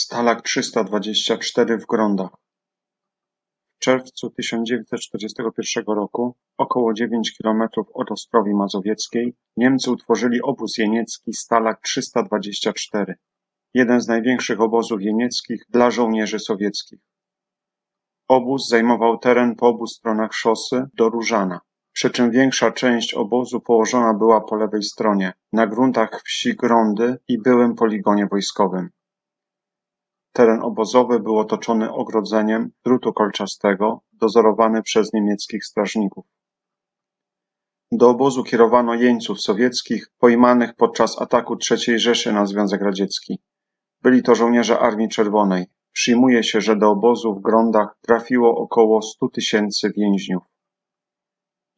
Stalag 324 w Grondach. W czerwcu 1941 roku, około 9 km od Ostrowi Mazowieckiej, Niemcy utworzyli obóz jeniecki Stalag 324, jeden z największych obozów jenieckich dla żołnierzy sowieckich. Obóz zajmował teren po obu stronach szosy do Różana, przy czym większa część obozu położona była po lewej stronie, na gruntach wsi Grondy i byłym poligonie wojskowym. Teren obozowy był otoczony ogrodzeniem drutu kolczastego, dozorowany przez niemieckich strażników. Do obozu kierowano jeńców sowieckich pojmanych podczas ataku III Rzeszy na Związek Radziecki. Byli to żołnierze Armii Czerwonej. Przyjmuje się, że do obozu w Grondach trafiło około 100 000 więźniów.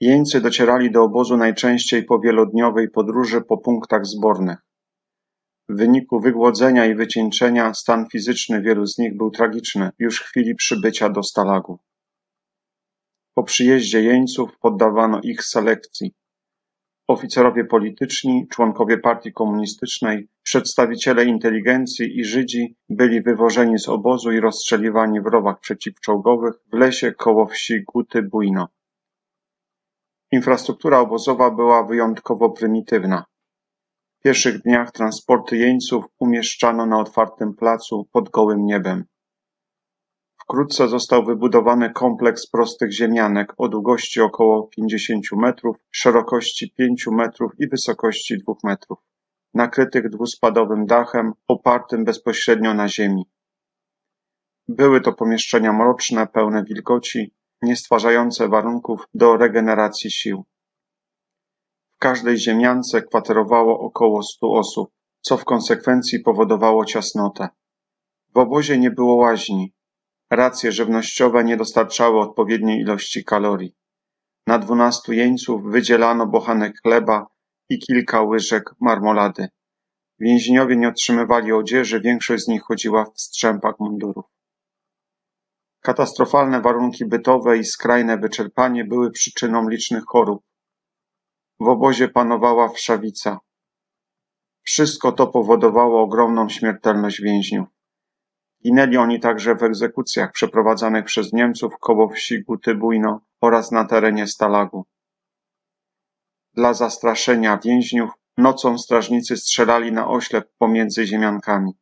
Jeńcy docierali do obozu najczęściej po wielodniowej podróży po punktach zbornych. W wyniku wygłodzenia i wycieńczenia stan fizyczny wielu z nich był tragiczny już w chwili przybycia do Stalagu. Po przyjeździe jeńców poddawano ich selekcji. Oficerowie polityczni, członkowie partii komunistycznej, przedstawiciele inteligencji i Żydzi byli wywożeni z obozu i rozstrzeliwani w rowach przeciwczołgowych w lesie koło wsi Guty Bujno. Infrastruktura obozowa była wyjątkowo prymitywna. W pierwszych dniach transporty jeńców umieszczano na otwartym placu pod gołym niebem. Wkrótce został wybudowany kompleks prostych ziemianek o długości około 50 metrów, szerokości 5 metrów i wysokości 2 metrów, nakrytych dwuspadowym dachem opartym bezpośrednio na ziemi. Były to pomieszczenia mroczne, pełne wilgoci, nie stwarzające warunków do regeneracji sił. W każdej ziemiance kwaterowało około 100 osób, co w konsekwencji powodowało ciasnotę. W obozie nie było łaźni. Racje żywnościowe nie dostarczały odpowiedniej ilości kalorii. Na 12 jeńców wydzielano bochanek chleba i kilka łyżek marmolady. Więźniowie nie otrzymywali odzieży, większość z nich chodziła w strzępach mundurów. Katastrofalne warunki bytowe i skrajne wyczerpanie były przyczyną licznych chorób. W obozie panowała wszawica. Wszystko to powodowało ogromną śmiertelność więźniów. Ginęli oni także w egzekucjach przeprowadzanych przez Niemców koło wsi Guty Bujno oraz na terenie Stalagu. Dla zastraszenia więźniów nocą strażnicy strzelali na oślep pomiędzy ziemiankami.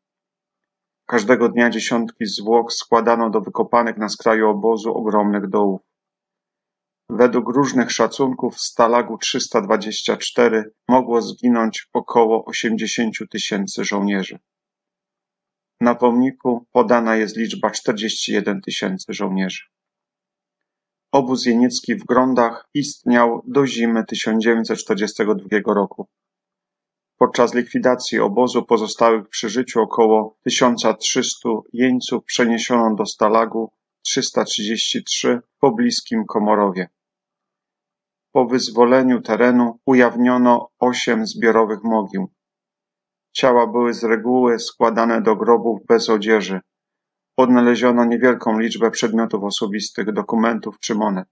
Każdego dnia dziesiątki zwłok składano do wykopanych na skraju obozu ogromnych dołów. Według różnych szacunków w Stalagu 324 mogło zginąć około 80 000 żołnierzy. Na pomniku podana jest liczba 41 000 żołnierzy. Obóz jeniecki w Grondach istniał do zimy 1942 roku. Podczas likwidacji obozu pozostałych przy życiu około 1300 jeńców przeniesiono do Stalagu 333 w pobliskim Komorowie. Po wyzwoleniu terenu ujawniono 8 zbiorowych mogił. Ciała były z reguły składane do grobów bez odzieży. Odnaleziono niewielką liczbę przedmiotów osobistych, dokumentów czy monet.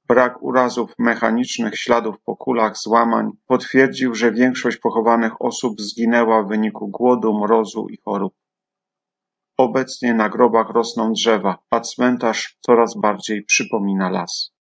Brak urazów mechanicznych, śladów po kulach, złamań potwierdził, że większość pochowanych osób zginęła w wyniku głodu, mrozu i chorób. Obecnie na grobach rosną drzewa, a cmentarz coraz bardziej przypomina las.